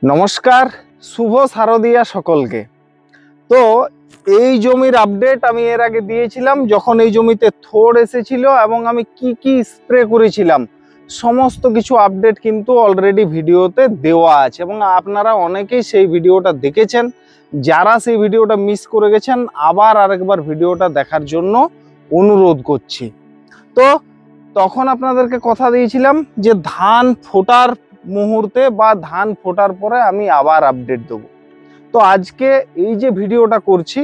নমস্কার, শুভ শারদিয়া সকলকে। তো এই জমির আপডেট আমি এর আগে দিয়েছিলাম যখন এই জমিতে থোড় এসেছিল এবং আমি কি কি স্প্রে করেছিলাম সমস্ত কিছু আপডেট কিন্তু অলরেডি ভিডিওতে দেওয়া আছে এবং আপনারা অনেকেই সেই ভিডিওটা দেখেছেন। যারা সেই ভিডিওটা মিস করে গেছেন আবার আরেকবার ভিডিওটা দেখার জন্য অনুরোধ করছি। তো তখন আপনাদেরকে কথা দিয়েছিলাম যে ধান ফোটার মুহূর্তে বা ধান ফোটার পরে আমি আবার আপডেট দেবো। তো আজকে এই যে ভিডিওটা করছি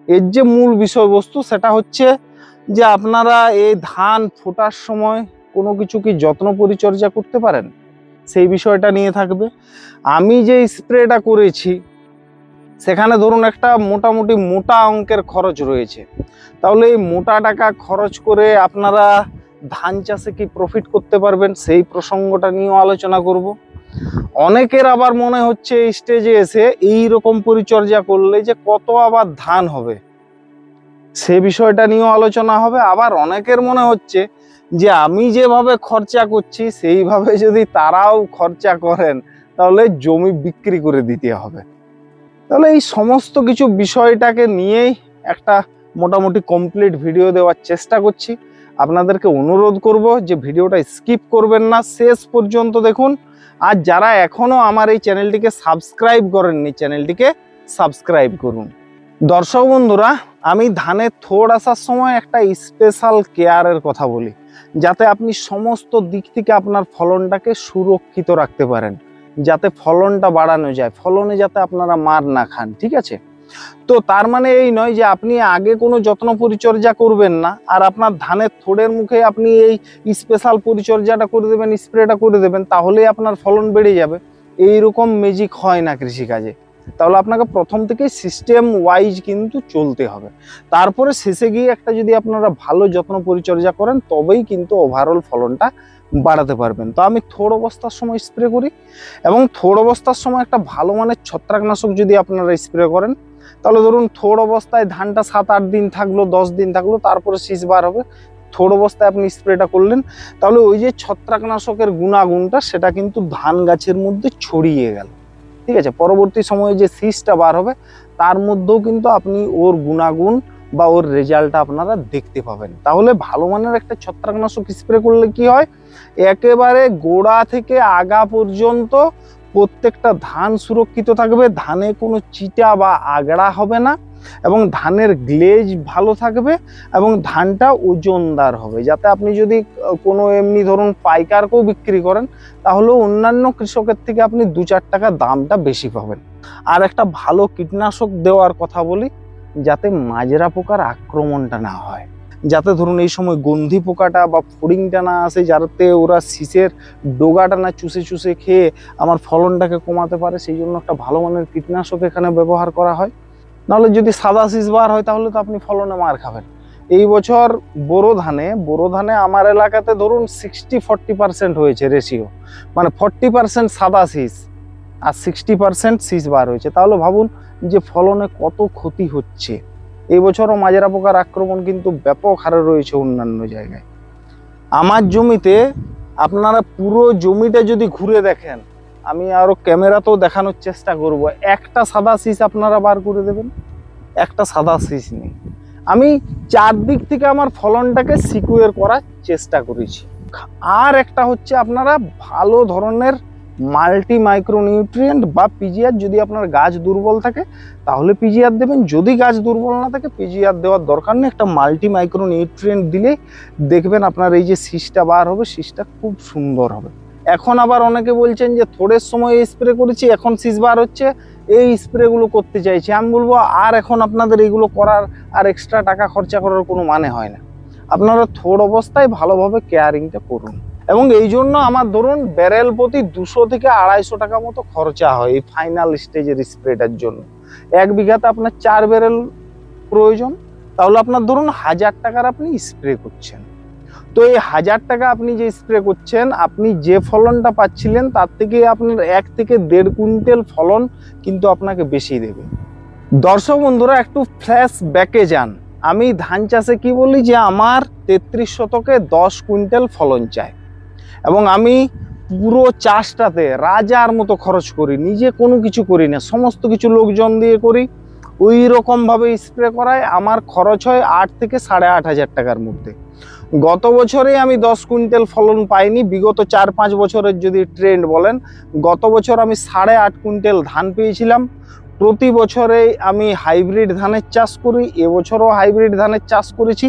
এর যে মূল বিষয়বস্তু সেটা হচ্ছে যে আপনারা এই ধান ফোটার সময় কোনো কিছু কি যত্ন পরিচর্যা করতে পারেন সেই বিষয়টা নিয়ে থাকবে। আমি যে স্প্রেটা করেছি সেখানে ধরুন একটা মোটামুটি মোটা অঙ্কের খরচ রয়েছে, তাহলে এই মোটা টাকা খরচ করে আপনারা ধান চাষে কি প্রফিট করতে পারবেন সেই প্রসঙ্গটা নিয়েও আলোচনা করব। অনেকের আবার মনে হচ্ছে এই স্টেজে এসে এই রকম পরিচর্যা করলে যে কত আবার ধান হবে সে বিষয়টা নিয়েও আলোচনা হবে। আবার অনেকের মনে হচ্ছে যে আমি যেভাবে খরচা করছি সেইভাবে যদি তারাও খরচা করেন তাহলে জমি বিক্রি করে দিতে হবে। তাহলে এই সমস্ত কিছু বিষয়টাকে নিয়েই একটা মোটামুটি কমপ্লিট ভিডিও দেওয়ার চেষ্টা করছি। আপনাদেরকে অনুরোধ করব যে ভিডিওটা স্কিপ করবেন না, শেষ পর্যন্ত দেখুন। আর যারা এখনো আমার এই চ্যানেলটিকে সাবস্ক্রাইব করেননি চ্যানেলটিকে সাবস্ক্রাইব করুন। দর্শক বন্ধুরা, আমি ধানের থোড় আসার সময় একটা স্পেশাল কেয়ারের কথা বলি যাতে আপনি সমস্ত দিক থেকে আপনার ফলনটাকে সুরক্ষিত রাখতে পারেন, যাতে ফলনটা বাড়ানো যায়, ফলনে যাতে আপনারা মার না খান। ঠিক আছে? তো তার মানে এই নয় যে আপনি আগে কোনো যত্ন পরিচর্যা করবেন না আর আপনার ধানের থোড়ের মুখে আপনি এই স্পেশাল পরিচর্যাটা করে দেবেন, স্প্রেটা করে দেবেন, তাহলেই আপনার ফলন বেড়ে যাবে। এইরকম ম্যাজিক হয় না কৃষিকাজে। তাহলে আপনাকে প্রথম থেকেই সিস্টেম ওয়াইজ কিন্তু চলতে হবে, তারপরে শেষে গিয়ে একটা যদি আপনারা ভালো যত্ন পরিচর্যা করেন তবেই কিন্তু ওভারঅল ফলনটা বাড়াতে পারবেন। তো আমি থোড় অবস্থার সময় স্প্রে করি এবং থোড় অবস্থার সময় একটা ভালো মানের ছত্রাকনাশক যদি আপনারা স্প্রে করেন তাহলে ধরুন থোড় অবস্থায় ধানটা 7-8 দিন থাকলো, 10 দিন থাকলো, তারপরে শীষ বার হবে, থোড় অবস্থায় আপনি স্প্রেটা করলেন, তাহলে ওই যে ছত্রাকনাশকের গুণাগুণটা সেটা কিন্তু ধান গাছের মধ্যে ছড়িয়ে গেল। ঠিক আছে? পরবর্তী সময়ে যে শীষটা বার হবে তার মধ্যেও কিন্তু আপনি ওর গুণাগুণ বা ওর রেজাল্টটা আপনারা দেখতে পাবেন। তাহলে ভালো মানের একটা ছত্রাকনাশক স্প্রে করলে কি হয়, একেবারে গোড়া থেকে আগা পর্যন্ত প্রত্যেকটা ধান সুরক্ষিত থাকবে, ধানে কোনো চিটা বা আগড়া হবে না এবং ধানের গ্লেজ ভালো থাকবে এবং ধানটা ওজনদার হবে, যাতে আপনি যদি কোনো এমনি ধরুন পাইকারকেও বিক্রি করেন তাহলে অন্যান্য কৃষকের থেকে আপনি 2-4 টাকা দামটা বেশি পাবেন। আর একটা ভালো কীটনাশক দেওয়ার কথা বলি যাতে মাজরা পোকার আক্রমণটা না হয়, যাতে ধরুন এই সময় গন্ধি পোকাটা বা ফড়িংটা না আসে, যাতে ওরা শীষের ডোগাটা না চুষে চুষে খেয়ে আমার ফলনটাকে কমাতে পারে, সেই জন্য একটা ভালো মানের কীটনাশক এখানে ব্যবহার করা হয়। নাহলে যদি সাদা শীষ বার হয় তাহলে তো আপনি ফলনে মার খাবেন। এই বছর বোরো ধানে আমার এলাকাতে ধরুন 60-40% হয়েছে রেশিও, মানে 40% সাদা শীষ আর 60% শীষ বার হয়েছে। তাহলে ভাবুন যে ফলনে কত ক্ষতি হচ্ছে। এই বছরও মাজরা পোকার আক্রমণ কিন্তু ব্যাপক হারে রয়েছে অন্যান্য জায়গায়। আমার জমিতে আপনারা পুরো জমিটা যদি ঘুরে দেখেন, আমি আরো ক্যামেরাতেও দেখানোর চেষ্টা করব, একটা সাদা শীষ আপনারা বার করে দেবেন, একটা সাদা শীষ নেই। আমি চারদিক থেকে আমার ফলনটাকে সিকিউর করার চেষ্টা করেছি। আর একটা হচ্ছে আপনারা ভালো ধরনের মাল্টি মাইক্রোনিউট্রিয়েন্ট বা পিজিআর, যদি আপনার গাছ দুর্বল থাকে তাহলে পিজিআর দেবেন, যদি গাছ দুর্বল না থাকে পিজিআর দেওয়ার দরকার নেই। একটা মাল্টি মাইক্রোনিউট্রিয়েন্ট দিলে দেখবেন আপনার এই যে শীষটা বার হবে শীষটা খুব সুন্দর হবে। এখন আবার অনেকে বলছেন যে থোড়ের সময় এই স্প্রে করেছি এখন শীষ বার হচ্ছে, এই স্প্রেগুলো করতে চাইছি। আমি বলবো আর এখন আপনাদের এইগুলো করার আর এক্সট্রা টাকা খরচা করার কোনো মানে হয় না। আপনারা থোড় অবস্থায় ভালোভাবে কেয়ারিংটা করুন এবং এই জন্য আমার ধরুন ব্যারেল প্রতি 200 থেকে 250 টাকা মতো খরচা হয় এই ফাইনাল স্টেজের স্প্রেটার জন্য। 1 বিঘাতে আপনার 4 ব্যারেল প্রয়োজন, তাহলে আপনার ধরুন 1000 টাকার আপনি স্প্রে করছেন। তো এই 1000 টাকা আপনি যে স্প্রে করছেন আপনি যে ফলনটা পাচ্ছিলেন তার থেকে আপনার 1 থেকে 1.5 কুইন্টাল ফলন কিন্তু আপনাকে বেশি দেবে। দর্শক বন্ধুরা, একটু ফ্ল্যাশ ব্যাকে যান। আমি ধান চাষে কি বলি যে আমার 33 শতকে 10 কুইন্টাল ফলন চাই এবং আমি পুরো চাষটাতে রাজার মতো খরচ করি, নিজে কোনো কিছু করি না, সমস্ত কিছু লোকজন দিয়ে করি। ওই রকমভাবে স্প্রে করায় আমার খরচ হয় 8 থেকে 8.5 টাকার মধ্যে। গত বছরে আমি 10 কুইন্টাল ফলন পাইনি, বিগত 4-5 বছরের যদি ট্রেন্ড বলেন, গত বছর আমি 8.5 কুইন্টাল ধান পেয়েছিলাম। প্রতি বছরে আমি হাইব্রিড ধানের চাষ করি, এবছরও হাইব্রিড ধানের চাষ করেছি।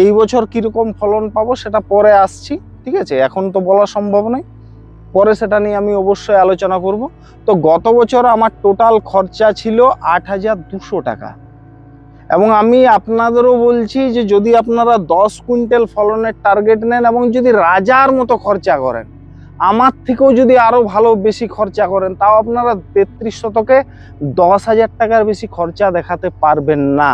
এই বছর কীরকম ফলন পাবো সেটা পরে আসছি, ঠিক আছে, এখন তো বলা সম্ভব নয়, পরে সেটা নিয়ে আমি অবশ্যই আলোচনা করব। তো গত বছর আমার টোটাল খরচা ছিল 8,200 টাকা। এবং আমি আপনাদেরও বলছি যে যদি আপনারা 10 কুইন্টাল ফলনের টার্গেট নেন এবং যদি রাজার মতো খরচা করেন, আমার থেকেও যদি আরও ভালো বেশি খরচা করেন, তাও আপনারা 33 শতকে 10,000 টাকার বেশি খরচা দেখাতে পারবেন না।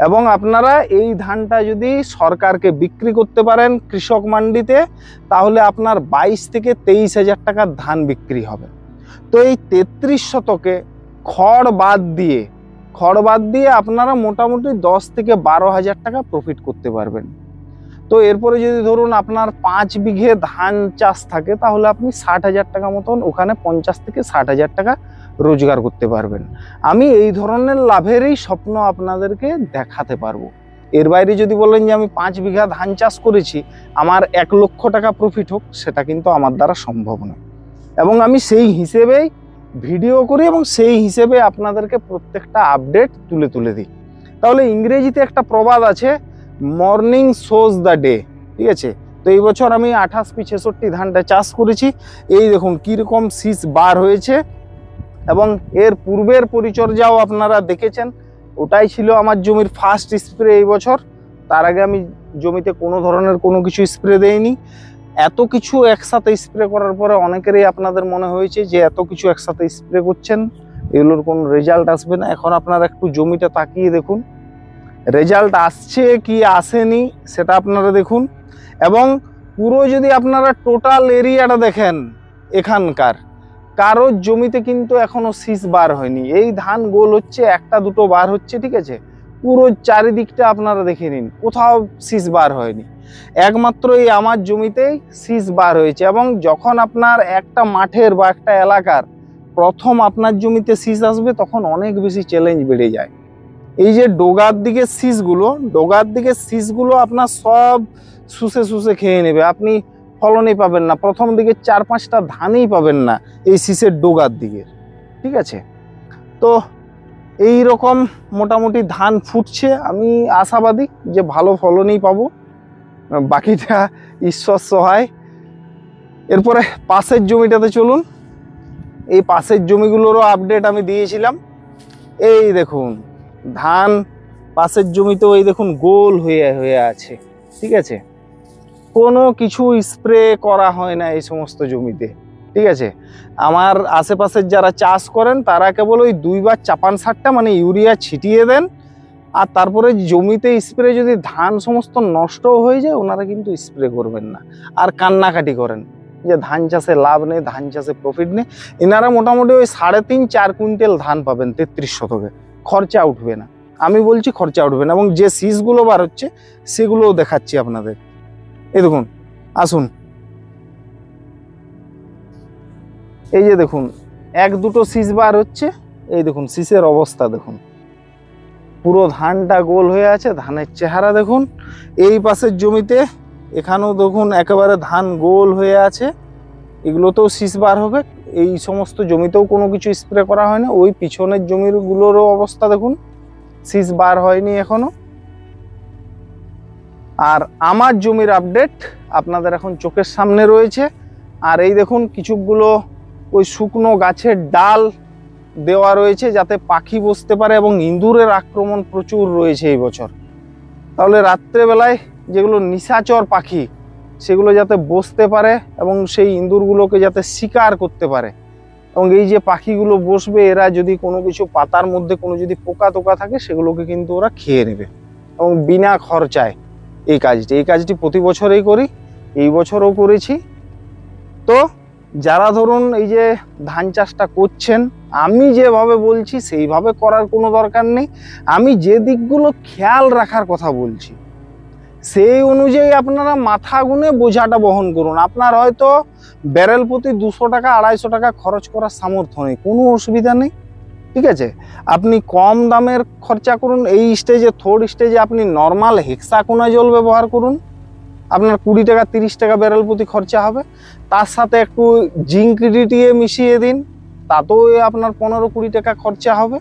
এবং আপনারা এই ধানটা যদি সরকারকে বিক্রি করতে পারেন কৃষক মান্ডিতে, তাহলে আপনার 22 থেকে 23,000 টাকার ধান বিক্রি হবে। তো এই 33 শতকে খড় বাদ দিয়ে আপনারা মোটামুটি 10 থেকে 12,000 টাকা প্রফিট করতে পারবেন। তো এরপরে যদি ধরুন আপনার 5 বিঘে ধান চাষ থাকে, তাহলে আপনি 60,000 টাকা মতন ওখানে 50 থেকে 60,000 টাকা রোজগার করতে পারবেন। আমি এই ধরনের লাভেরই স্বপ্ন আপনাদেরকে দেখাতে পারবো। এর বাইরে যদি বলেন যে আমি 5 বিঘা ধান চাষ করেছি, আমার 1 লক্ষ টাকা প্রফিট হোক, সেটা কিন্তু আমার দ্বারা সম্ভব নয়। এবং আমি সেই হিসেবেই ভিডিও করি এবং সেই হিসেবে আপনাদেরকে প্রত্যেকটা আপডেট তুলে দিই। তাহলে ইংরেজিতে একটা প্রবাদ আছে, মর্নিং শোজ দ্য ডে, ঠিক আছে। তো এই বছর আমি 28P66 ধানটা চাষ করেছি। এই দেখুন কীরকম শীষ বার হয়েছে, এবং এর পূর্বের পরিচর্যাও আপনারা দেখেছেন। ওটাই ছিল আমার জমির ফার্স্ট স্প্রে এই বছর। তার আগে আমি জমিতে কোনো ধরনের কোনো কিছু স্প্রে দেইনি। এত কিছু একসাথে স্প্রে করার পরে অনেকেরই আপনাদের মনে হয়েছে যে এত কিছু একসাথে স্প্রে করছেন, এগুলোর কোনো রেজাল্ট আসবে না। এখন আপনারা একটু জমিটা তাকিয়ে দেখুন, রেজাল্ট আসছে কি আসেনি সেটা আপনারা দেখুন। এবং পুরো যদি আপনারা টোটাল এরিয়াটা দেখেন, এখানকার কারোর জমিতে কিন্তু এখনো শীষ বার হয়নি। এই ধান গোল হচ্ছে, 1-2 বার হচ্ছে, ঠিক আছে। পুরো চারিদিকটা আপনারা দেখে নিন, কোথাও শীষ বার হয়নি। একমাত্র এই আমার জমিতেই শীষ বার হয়েছে। এবং যখন আপনার একটা মাঠের বা একটা এলাকার প্রথম আপনার জমিতে শীষ আসবে, তখন অনেক বেশি চ্যালেঞ্জ বেড়ে যায়। এই যে ডোগার দিকে শীষগুলো আপনার সব শুষে খেয়ে নেবে, আপনি ফলনই পাবেন না। প্রথম দিকে 4-5টা ধানই পাবেন না এই শীষের ডোগার দিকে, ঠিক আছে। তো এই রকম মোটামুটি ধান ফুটছে, আমি আশাবাদী যে ভালো ফলনই পাবো, বাকিটা ঈশ্বর সহায়। এরপরে পাশের জমিটাতে চলুন। এই পাশের জমিগুলোরও আপডেট আমি দিয়েছিলাম। এই দেখুন ধান পাশের জমিতেও এই দেখুন গোল হয়ে আছে, ঠিক আছে। কোনো কিছু স্প্রে করা হয় না এই সমস্ত জমিতে, ঠিক আছে। আমার আশেপাশের যারা চাষ করেন তারা কেবল ওই 2 বার চাপান সারটা মানে ইউরিয়া ছিটিয়ে দেন, আর তারপরে জমিতে স্প্রে যদি ধান সমস্ত নষ্ট হয়ে যায়, ওনারা কিন্তু স্প্রে করবেন না, আর কান্নাকাটি করেন যে ধান চাষে লাভ নেই, ধান চাষে প্রফিট নেই। এনারা মোটামুটি ওই 3.5-4 কুইন্টাল ধান পাবেন 33 শতকে, খরচা উঠবে না। আমি বলছি খরচা উঠবে না। এবং যে শীষগুলো বার হচ্ছে সেগুলোও দেখাচ্ছি আপনাদের। এই দেখুন, আসুন, এই যে দেখুন 1-2টো শীষ বার হচ্ছে। এই দেখুন শীষের অবস্থা দেখুন, পুরো ধানটা গোল হয়ে আছে, ধানের চেহারা দেখুন। এই পাশের জমিতে এখানেও দেখুন একেবারে ধান গোল হয়ে আছে, এগুলোতেও শীষ বার হবে। এই সমস্ত জমিতেও কোনো কিছু স্প্রে করা হয় না। ওই পিছনের জমিগুলোরও অবস্থা দেখুন, শীষ বার হয়নি এখনো। আর আমার জমির আপডেট আপনাদের এখন চোখের সামনে রয়েছে। আর এই দেখুন কিছুগুলো ওই শুকনো গাছের ডাল দেওয়া রয়েছে যাতে পাখি বসতে পারে, এবং ইঁদুরের আক্রমণ প্রচুর রয়েছে এই বছর। তাহলে রাত্রেবেলায় যেগুলো নিশাচর পাখি সেগুলো যাতে বসতে পারে এবং সেই ইঁদুরগুলোকে যাতে শিকার করতে পারে। এবং এই যে পাখিগুলো বসবে, এরা যদি কোনো কিছু পাতার মধ্যে কোনো যদি পোকা টোকা থাকে, সেগুলোকে কিন্তু ওরা খেয়ে নেবে। এবং বিনা খরচায় এই কাজটি প্রতি বছরেই করি, এই বছরও করেছি। তো যারা ধরুন এই যে ধান চাষটা করছেন, আমি যেভাবে বলছি সেইভাবে করার কোনো দরকার নেই। আমি যে দিকগুলো খেয়াল রাখার কথা বলছি সেই অনুযায়ী আপনারা মাথা গুনে বোঝাটা বহন করুন। আপনার হয়তো ব্যারেল প্রতি 200 টাকা 250 টাকা খরচ করার সামর্থ্য নেই, কোনো অসুবিধা নেই, ঠিক আছে। আপনি কম দামের খরচা করুন। এই স্টেজে, থার্ড স্টেজে আপনি নর্মাল হেক্সাকোনাজল ব্যবহার করুন। আপনার 20 টাকা 30 টাকা ব্যারেল প্রতি খরচা হবে। তার সাথে একটু জিঙ্ক ডিটিএ মিশিয়ে দিন, তাতেও আপনার 15-20 টাকা খরচা হবে।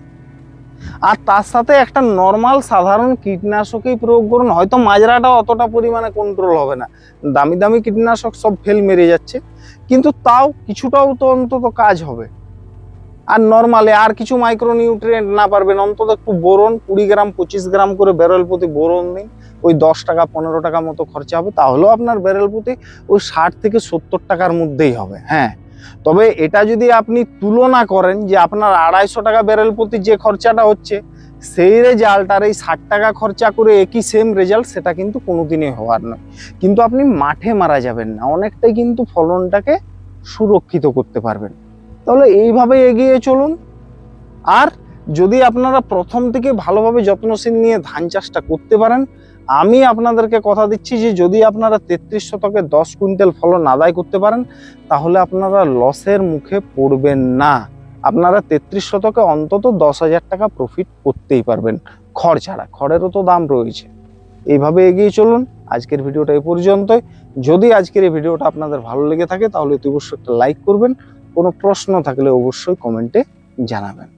আর তার সাথে একটা নর্মাল সাধারণ কীটনাশকই প্রয়োগ করুন। হয়তো মাজরাটা অতটা পরিমাণে কন্ট্রোল হবে না, দামি দামি কীটনাশক সব ফেল মেরে যাচ্ছে, কিন্তু তাও কিছুটাও তো অন্তত কাজ হবে। আর নর্মালে আর কিছু মাইক্রোনিউট্রিয়েন্ট না পারবেন, অন্তত একটু বোরন 20 গ্রাম 25 গ্রাম করে ব্যারেল প্রতি বোরন দিন। ওই 10 টাকা 15 টাকা মতো খরচা হবে, তাহলেও আপনার ব্যারেল প্রতি ওই 60 থেকে 70 টাকার মধ্যেই হবে। হ্যাঁ, তবে এটা যদি আপনি তুলনা করেন যে আপনার 250 টাকা ব্যারেল প্রতি যে খরচাটা হচ্ছে, সেই রেজাল্ট আর এই 60 টাকা খরচা করে একই সেম রেজাল্ট, সেটা কিন্তু কোনোদিনই হওয়ার নয়। কিন্তু আপনি মাঠে মারা যাবেন না, অনেকটাই কিন্তু ফলনটাকে সুরক্ষিত করতে পারবেন। তাহলে এইভাবে এগিয়ে চলুন। আর যদি আপনারা প্রথম থেকে ভালোভাবে যত্নশীল নিয়ে ধান চাষটা করতে পারেন, আমি আপনাদেরকে কথা দিচ্ছি যে যদি আপনারা 33 শতকে 10 কুইন্টাল ফলন আদায় করতে পারেন, তাহলে আপনারা লসের মুখে পড়বেন না। আপনারা 33 শতকে অন্তত 10,000 টাকা প্রফিট করতেই পারবেন, খড় ছাড়া। খড়েরও তো দাম রয়েছে। এইভাবে এগিয়ে চলুন। আজকের ভিডিওটা এই পর্যন্তই। যদি আজকের এই ভিডিওটা আপনাদের ভালো লেগে থাকে, তাহলে অবশ্যই একটা লাইক করবেন। কোনো প্রশ্ন থাকলে অবশ্যই কমেন্টে জানাবেন।